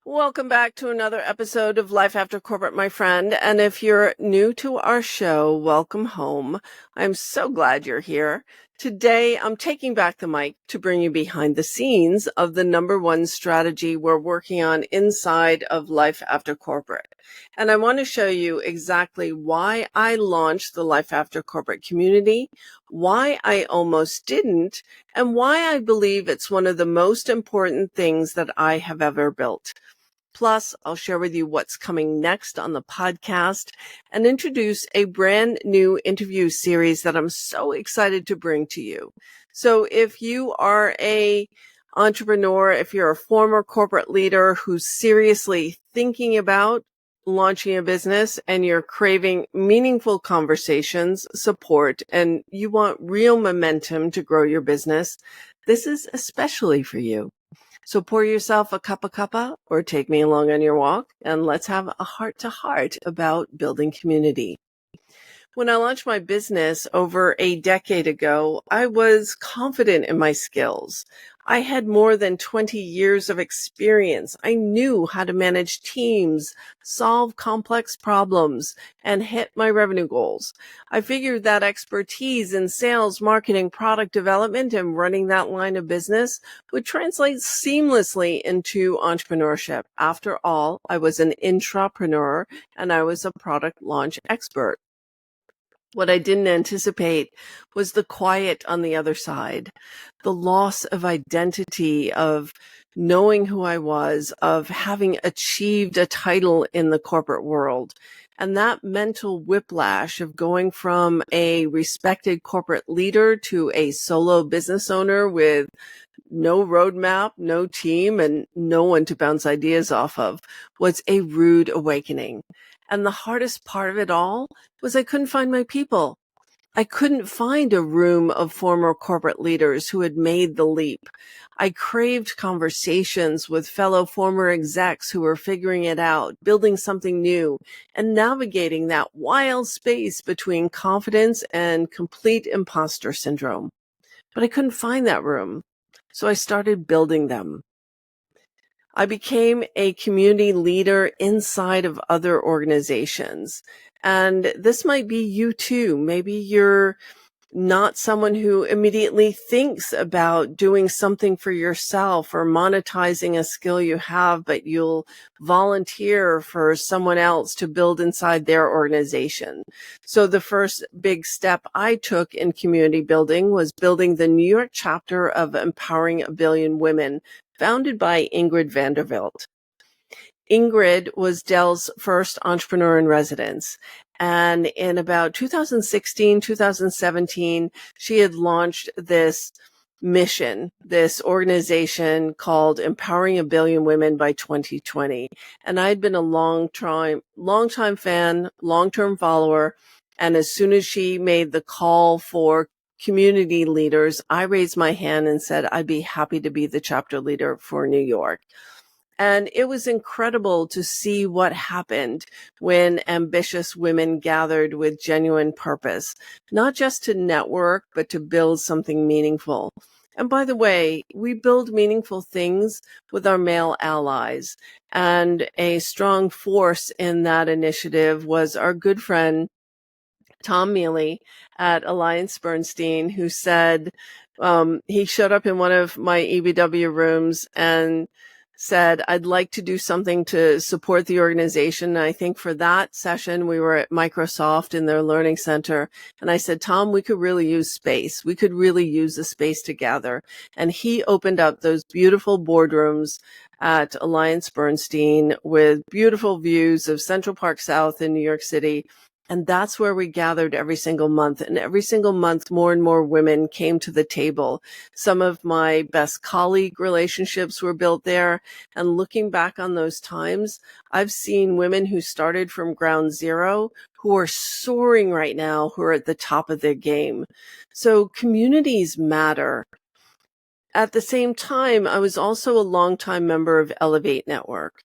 Welcome back to another episode of Life After Corporate, my friend. And if you're new to our show, welcome home. I'm so glad you're here. Today, I'm taking back the mic to bring you behind the scenes of the number one strategy we're working on inside of Life After Corporate. And I want to show you exactly why I launched the Life After Corporate community, why I almost didn't, and why I believe it's one of the most important things that I have ever built. Plus, I'll share with you what's coming next on the podcast and introduce a brand new interview series that I'm so excited to bring to you. So if you are a entrepreneur, if you're a former corporate leader who's seriously thinking about launching a business and you're craving meaningful conversations, support, and you want real momentum to grow your business, this is especially for you. So pour yourself a cup of cuppa or take me along on your walk and let's have a heart-to-heart about building community. When I launched my business over a decade ago, I was confident in my skills. I had more than 20 years of experience. I knew how to manage teams, solve complex problems, and hit my revenue goals. I figured that expertise in sales, marketing, product development, and running that line of business would translate seamlessly into entrepreneurship. After all, I was an intrapreneur and I was a product launch expert. What I didn't anticipate was the quiet on the other side, the loss of identity, of knowing who I was, of having achieved a title in the corporate world. And that mental whiplash of going from a respected corporate leader to a solo business owner with no roadmap, no team, and no one to bounce ideas off of was a rude awakening. And the hardest part of it all was I couldn't find my people. I couldn't find a room of former corporate leaders who had made the leap. I craved conversations with fellow former execs who were figuring it out, building something new, and navigating that wild space between confidence and complete imposter syndrome. But I couldn't find that room. So I started building them. I became a community leader inside of other organizations. And this might be you too. Maybe you're not someone who immediately thinks about doing something for yourself or monetizing a skill you have, but you'll volunteer for someone else to build inside their organization. So the first big step I took in community building was building the New York chapter of Empowering a Billion Women, founded by Ingrid Vanderbilt. Ingrid was Dell's first entrepreneur in residence. And in about 2016, 2017, she had launched this mission, this organization called Empowering a Billion Women by 2020. And I'd been a long-time fan, long-term follower. And as soon as she made the call for community leaders, I raised my hand and said, I'd be happy to be the chapter leader for New York. And it was incredible to see what happened when ambitious women gathered with genuine purpose, not just to network, but to build something meaningful. And by the way, we build meaningful things with our male allies. And a strong force in that initiative was our good friend, Tom Mealy at Alliance Bernstein, who said, he showed up in one of my EBW rooms and said, I'd like to do something to support the organization. And I think for that session, we were at Microsoft in their learning center. And I said, Tom, we could really use space. We could really use the space to gather. And he opened up those beautiful boardrooms at Alliance Bernstein with beautiful views of Central Park South in New York City. And that's where we gathered every single month. And every single month, more and more women came to the table. Some of my best colleague relationships were built there. And looking back on those times, I've seen women who started from ground zero who are soaring right now, who are at the top of their game. So communities matter. At the same time, I was also a longtime member of Elevate Network.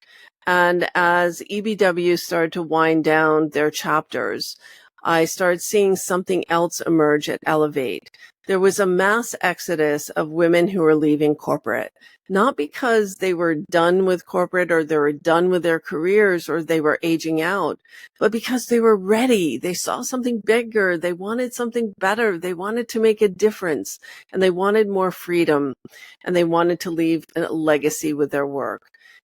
And as EBW started to wind down their chapters, I started seeing something else emerge at Elevate. there was a mass exodus of women who were leaving corporate, not because they were done with corporate or they were done with their careers or they were aging out, but because they were ready. They saw something bigger. They wanted something better. They wanted to make a difference, and they wanted more freedom, and they wanted to leave a legacy with their work.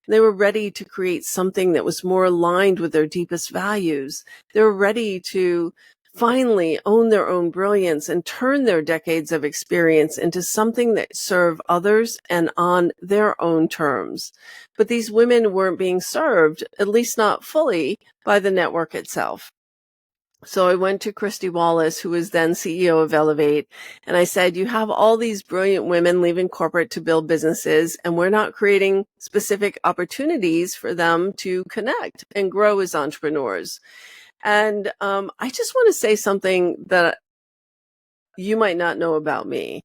They were ready to create something that was more aligned with their deepest values. They were ready to finally own their own brilliance and turn their decades of experience into something that serve others and on their own terms. But these women weren't being served, at least not fully, by the network itself. So I went to Christy Wallace, who was then CEO of Elevate, and I said, you have all these brilliant women leaving corporate to build businesses, and we're not creating specific opportunities for them to connect and grow as entrepreneurs. And I just want to say something that you might not know about me.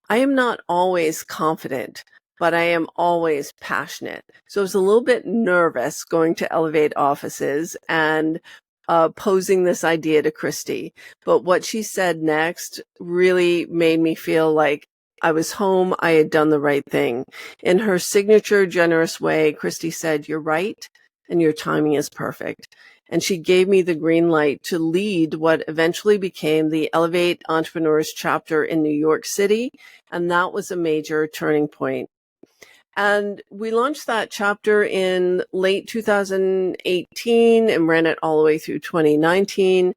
I am not always confident, but I am always passionate. So I was a little bit nervous going to Elevate offices and posing this idea to Christy. But what she said next really made me feel like I was home. I had done the right thing. In her signature generous way, Christy said, "You're right, and your timing is perfect." And she gave me the green light to lead what eventually became the Elevate Entrepreneurs chapter in New York City. And that was a major turning point. And we launched that chapter in late 2018 and ran it all the way through 2019.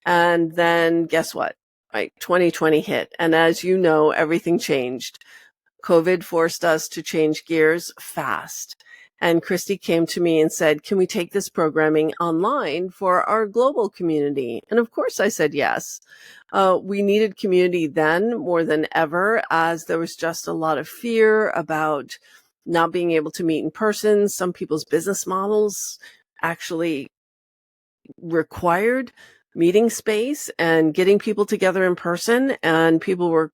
And then guess what? Right, 2020 hit. And as you know, everything changed. COVID forced us to change gears fast. And Christy came to me and said, can we take this programming online for our global community? And of course I said yes. We needed community then more than ever, as there was just a lot of fear about not being able to meet in person. Some people's business models actually required meeting space and getting people together in person, and people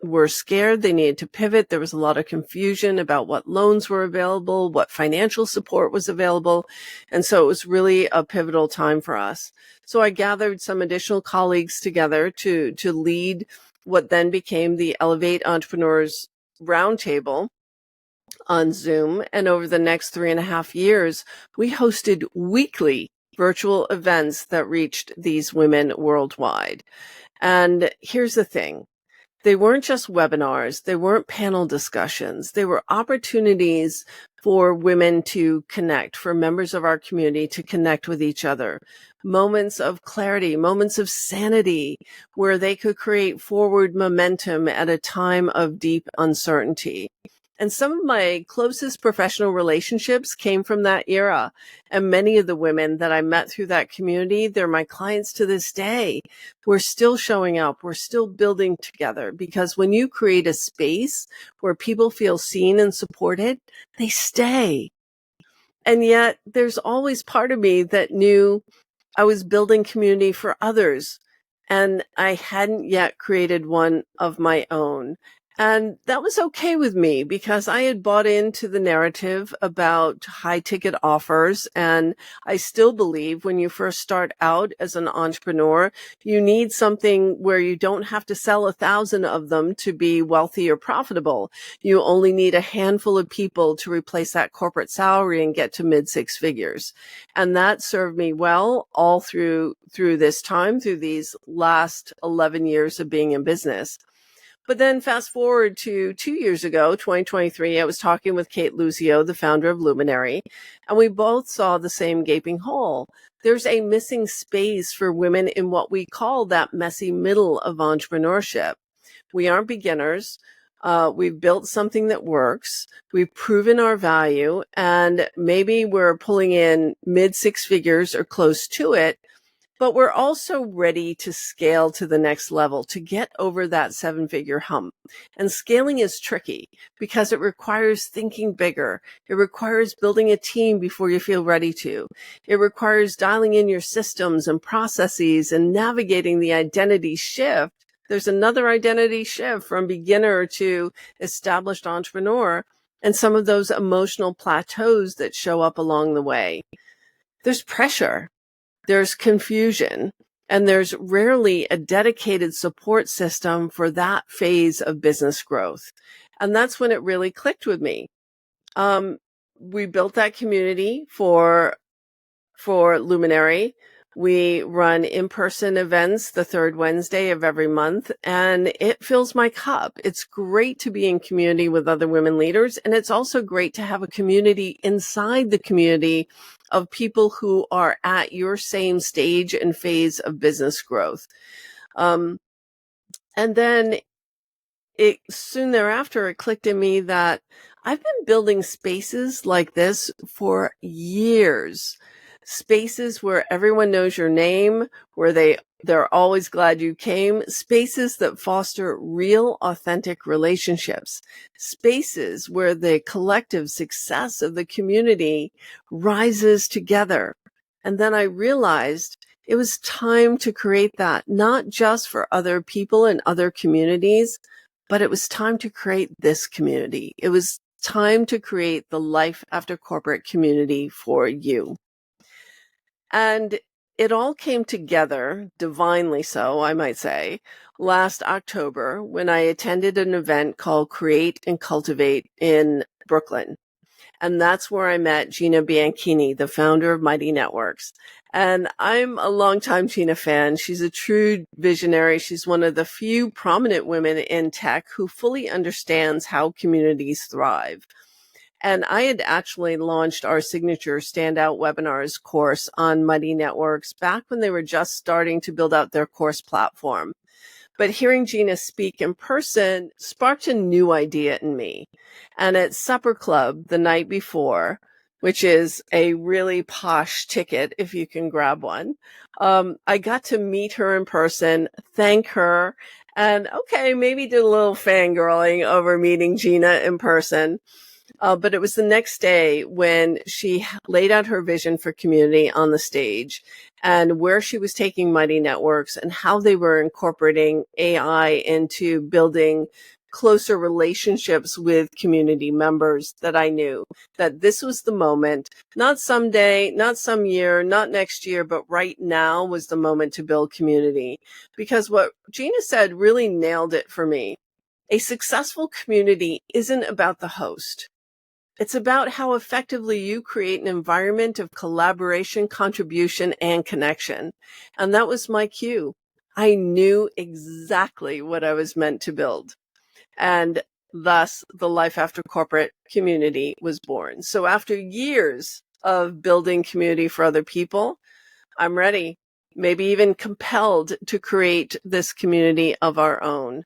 were scared. They needed to pivot. There was a lot of confusion about what loans were available, what financial support was available. And so it was really a pivotal time for us. So I gathered some additional colleagues together to lead what then became the Elevate Entrepreneurs Roundtable on Zoom. And over the next 3.5 years, we hosted weekly virtual events that reached these women worldwide. And here's the thing. They weren't just webinars. They weren't panel discussions. They were opportunities for women to connect, for members of our community to connect with each other. Moments of clarity, moments of sanity, where they could create forward momentum at a time of deep uncertainty. And some of my closest professional relationships came from that era. And many of the women that I met through that community, they're my clients to this day. We're still showing up. We're still building together, because when you create a space where people feel seen and supported, they stay. And yet there's always part of me that knew I was building community for others, and I hadn't yet created one of my own. And that was okay with me, because I had bought into the narrative about high ticket offers. And I still believe when you first start out as an entrepreneur, you need something where you don't have to sell 1,000 of them to be wealthy or profitable. You only need a handful of people to replace that corporate salary and get to mid-6 figures. And that served me well all through this time, through these last 11 years of being in business. But then fast forward to 2 years ago, 2023, I was talking with Kate Luzio, the founder of Luminary, and we both saw the same gaping hole. There's a missing space for women in what we call that messy middle of entrepreneurship. We aren't beginners. We've built something that works. We've proven our value, and maybe we're pulling in mid-6 figures or close to it. But we're also ready to scale to the next level, to get over that 7-figure hump. And scaling is tricky because it requires thinking bigger. It requires building a team before you feel ready to. It requires dialing in your systems and processes and navigating the identity shift. There's another identity shift from beginner to established entrepreneur, and some of those emotional plateaus that show up along the way. There's pressure. There's confusion, And there's rarely a dedicated support system for that phase of business growth. And that's when it really clicked with me. We built that community for Luminary. We run in-person events the third Wednesday of every month, and it fills my cup. It's great to be in community with other women leaders, and it's also great to have a community inside the community of people who are at your same stage and phase of business growth. And then soon thereafter, it clicked in me that I've been building spaces like this for years. Spaces where everyone knows your name, where they're always glad you came, spaces that foster real, authentic relationships, spaces where the collective success of the community rises together. And then I realized it was time to create that, not just for other people in other communities, but it was time to create this community. It was time to create the Life After Corporate community for you. And it all came together, divinely so, I might say, last October when I attended an event called Create and Cultivate in Brooklyn. And that's where I met Gina Bianchini, the founder of Mighty Networks. And I'm a longtime Gina fan. She's a true visionary. She's one of the few prominent women in tech who fully understands how communities thrive. And I had actually launched our signature Standout Webinars course on Mighty Networks back when they were just starting to build out their course platform. But hearing Gina speak in person sparked a new idea in me. And at Supper Club the night before, which is a really posh ticket if you can grab one, I got to meet her in person, thank her, and maybe did a little fangirling over meeting Gina in person. But it was the next day when she laid out her vision for community on the stage and where she was taking Mighty Networks and how they were incorporating AI into building closer relationships with community members, that I knew that this was the moment, not someday, not some year, not next year, but right now was the moment to build community. Because what Gina said really nailed it for me. A successful community isn't about the host. It's about how effectively you create an environment of collaboration, contribution, and connection. And that was my cue. I knew exactly what I was meant to build. And thus, the Life After Corporate community was born. So after years of building community for other people, I'm ready, maybe even compelled to create this community of our own.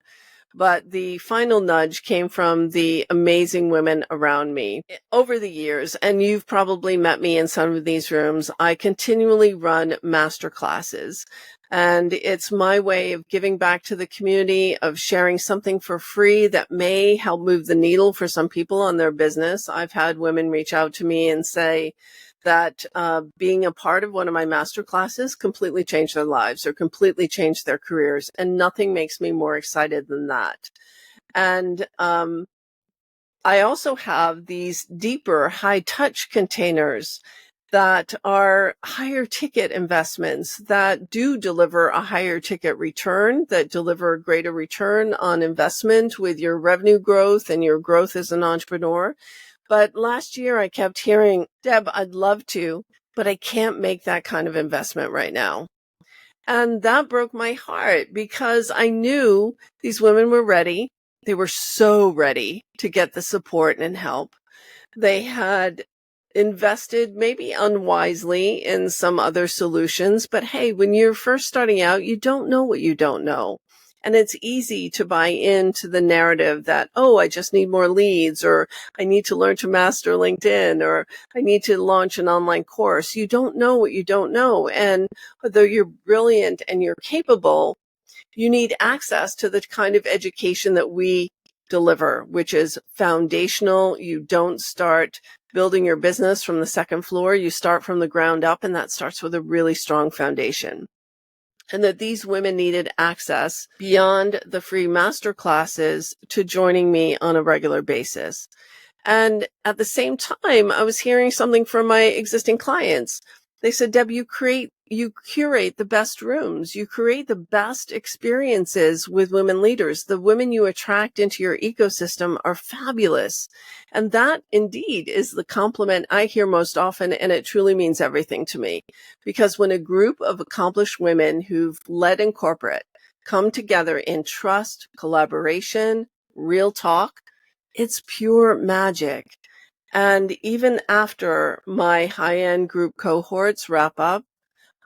But the final nudge came from the amazing women around me. Over the years, and you've probably met me in some of these rooms, I continually run master classes. And it's my way of giving back to the community, of sharing something for free that may help move the needle for some people on their business. I've had women reach out to me and say that being a part of one of my master classes completely changed their lives or completely changed their careers. And nothing makes me more excited than that. And I also have these deeper high touch containers that are higher ticket investments that do deliver a higher ticket return, that deliver a greater return on investment with your revenue growth and your growth as an entrepreneur. But last year I kept hearing, Deb, I'd love to, but I can't make that kind of investment right now. And that broke my heart because I knew these women were ready. They were so ready to get the support and help. They had invested maybe unwisely in some other solutions, but hey, when you're first starting out, you don't know what you don't know. And it's easy to buy into the narrative that, oh, I just need more leads, or I need to learn to master LinkedIn, or I need to launch an online course. You don't know what you don't know. And although you're brilliant and you're capable, you need access to the kind of education that we deliver, which is foundational. You don't start building your business from the second floor. You start from the ground up, and that starts with a really strong foundation. And that these women needed access beyond the free master classes to joining me on a regular basis. And at the same time, I was hearing something from my existing clients. They said, Deb, you create you curate the best rooms. You create the best experiences with women leaders. The women you attract into your ecosystem are fabulous. And that indeed is the compliment I hear most often. And it truly means everything to me, because when a group of accomplished women who've led in corporate come together in trust, collaboration, real talk, it's pure magic. And even after my high-end group cohorts wrap up,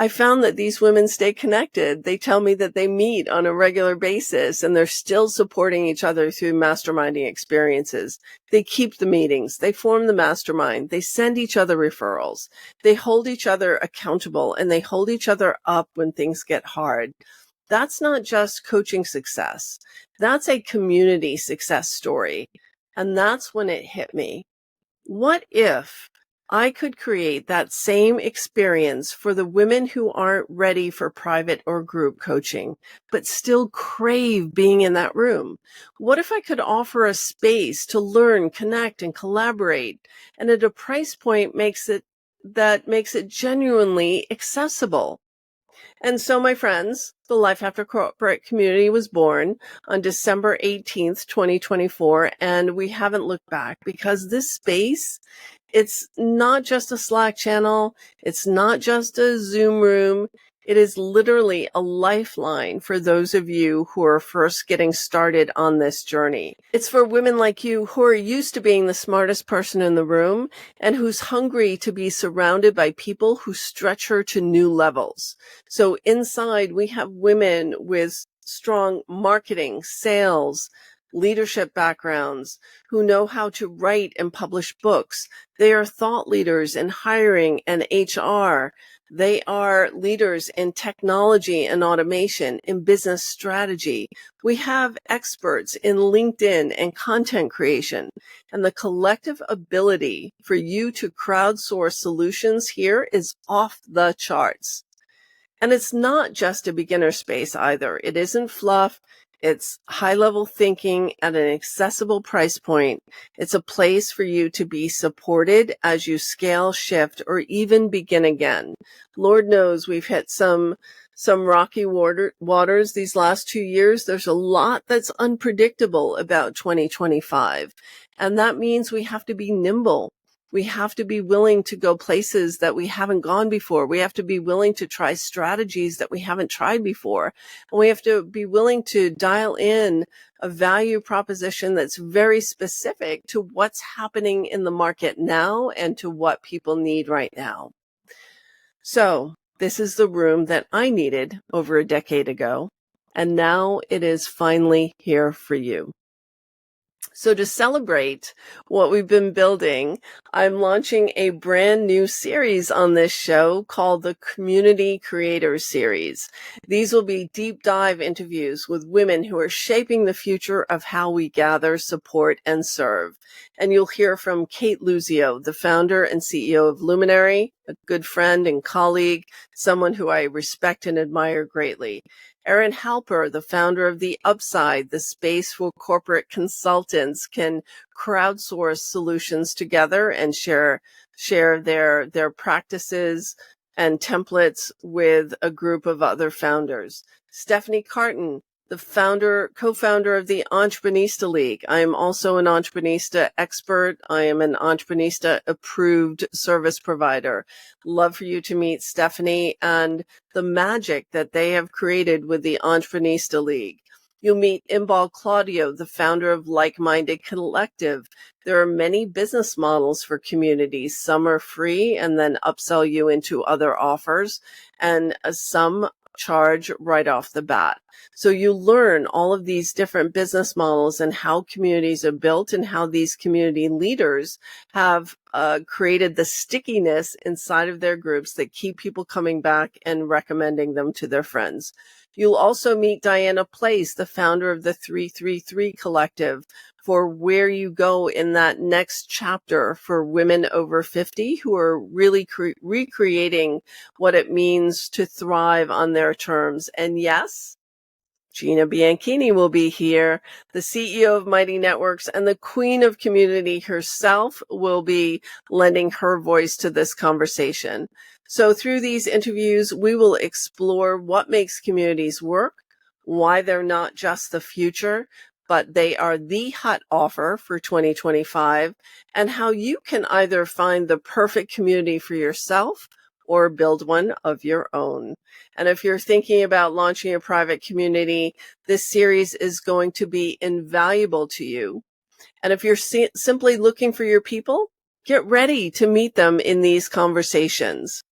I found that these women stay connected. They tell me that they meet on a regular basis and they're still supporting each other through masterminding experiences. They keep the meetings. They form the mastermind. They send each other referrals. They hold each other accountable and they hold each other up when things get hard. That's not just coaching success. That's a community success story. And that's when it hit me. What if I could create that same experience for the women who aren't ready for private or group coaching, but still crave being in that room? What if I could offer a space to learn, connect, and collaborate, and at a price point that makes it genuinely accessible? And so, my friends, the Life After Corporate community was born on December 18th, 2024, and we haven't looked back, because this space, it's not just a Slack channel. It's not just a Zoom room. It is literally a lifeline for those of you who are first getting started on this journey. It's for women like you who are used to being the smartest person in the room and who's hungry to be surrounded by people who stretch her to new levels. So inside, we have women with strong marketing, sales, leadership backgrounds who know how to write and publish books. They are thought leaders in hiring and HR. They are leaders in technology and automation, in business strategy. We have experts in LinkedIn and content creation. And the collective ability for you to crowdsource solutions here is off the charts. And it's not just a beginner space either. It isn't fluff. It's high-level thinking at an accessible price point. It's a place for you to be supported as you scale, shift, or even begin again. Lord knows we've hit some rocky waters these last 2 years. There's a lot that's unpredictable about 2025. And that means we have to be nimble. We have to be willing to go places that we haven't gone before. We have to be willing to try strategies that we haven't tried before. And we have to be willing to dial in a value proposition that's very specific to what's happening in the market now and to what people need right now. So this is the room that I needed over a decade ago. And now it is finally here for you. So to celebrate what we've been building, I'm launching a brand new series on this show called the Community Creators Series. These will be deep dive interviews with women who are shaping the future of how we gather, support, and serve. And you'll hear from Kate Luzio, the founder and CEO of Luminary, a good friend and colleague, someone who I respect and admire greatly. Erin Halper, the founder of The Upside, the space where corporate consultants can crowdsource solutions together and share their practices and templates with a group of other founders. Stephanie Carton, the co-founder of the Entrepreneurship League. I am also an Entrepreneurship expert. I am an Entrepreneurship approved service provider. Love for you to meet Stephanie and the magic that they have created with the Entrepreneurship League. You'll meet Imbal Claudio, the founder of Like-Minded Collective. There are many business models for communities. Some are free and then upsell you into other offers, and some charge right off the bat. So you learn all of these different business models and how communities are built and how these community leaders have created the stickiness inside of their groups that keep people coming back and recommending them to their friends. You'll also meet Diana Place, the founder of the 333 Collective, for where you go in that next chapter for women over 50 who are really recreating what it means to thrive on their terms. And yes, Gina Bianchini will be here. The CEO of Mighty Networks and the queen of community herself will be lending her voice to this conversation. So through these interviews, we will explore what makes communities work, why they're not just the future, but they are the hot offer for 2025, and how you can either find the perfect community for yourself or build one of your own. And if you're thinking about launching a private community, this series is going to be invaluable to you. And if you're simply looking for your people, get ready to meet them in these conversations.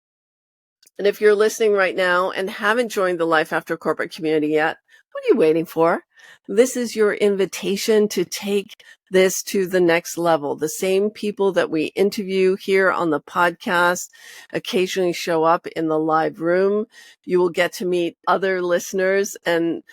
And if you're listening right now and haven't joined the Life After Corporate community yet, what are you waiting for? This is your invitation to take this to the next level. The same people that we interview here on the podcast occasionally show up in the live room. You will get to meet other listeners and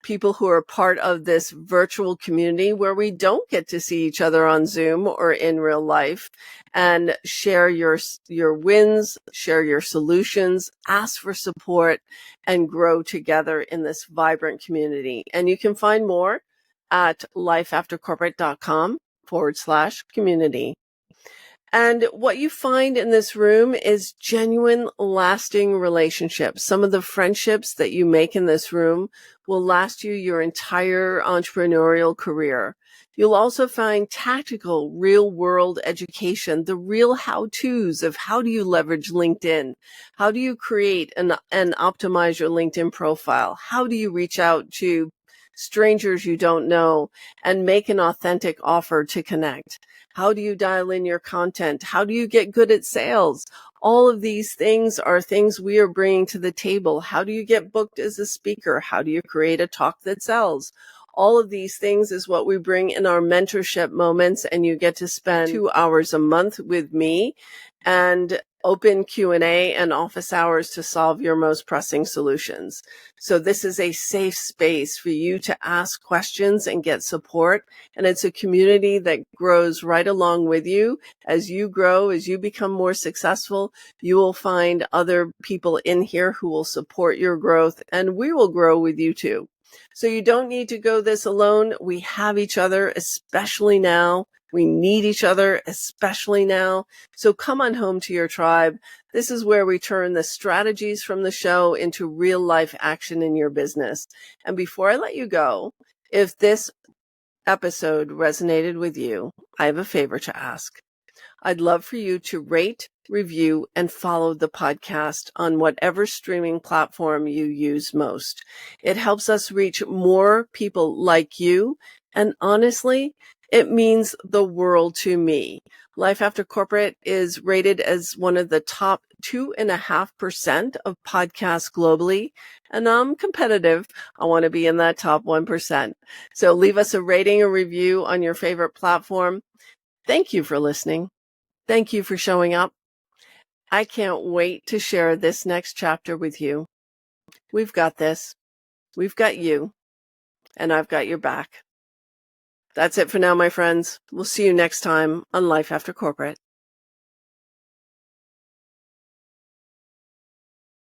people who are part of this virtual community where we don't get to see each other on Zoom or in real life, and share your wins, share your solutions, ask for support, and grow together in this vibrant community. And you can find more at lifeaftercorporate.com/community. And what you find in this room is genuine, lasting relationships. Some of the friendships that you make in this room will last you your entire entrepreneurial career. You'll also find tactical, real-world education, the real how-tos of how do you leverage LinkedIn? How do you create and optimize your LinkedIn profile? How do you reach out to strangers you don't know and make an authentic offer to connect? How do you dial in your content? How do you get good at sales? All of these things are things we are bringing to the table. How do you get booked as a speaker? How do you create a talk that sells? All of these things is what we bring in our mentorship moments, and you get to spend 2 hours a month with me and open Q&A and office hours to solve your most pressing solutions. So this is a safe space for you to ask questions and get support. And it's a community that grows right along with you. As you grow, as you become more successful, you will find other people in here who will support your growth, and we will grow with you too. So you don't need to go this alone. We have each other, especially now. We need each other, especially now. So come on home to your tribe. This is where we turn the strategies from the show into real life action in your business. And before I let you go, if this episode resonated with you, I have a favor to ask. I'd love for you to rate, review, and follow the podcast on whatever streaming platform you use most. It helps us reach more people like you, and honestly, it means the world to me. Life After Corporate is rated as one of the top 2.5% of podcasts globally, and I'm competitive. I want to be in that top 1%. So leave us a rating or review on your favorite platform. Thank you for listening. Thank you for showing up. I can't wait to share this next chapter with you. We've got this. We've got you. And I've got your back. That's it for now, my friends. We'll see you next time on Life After Corporate.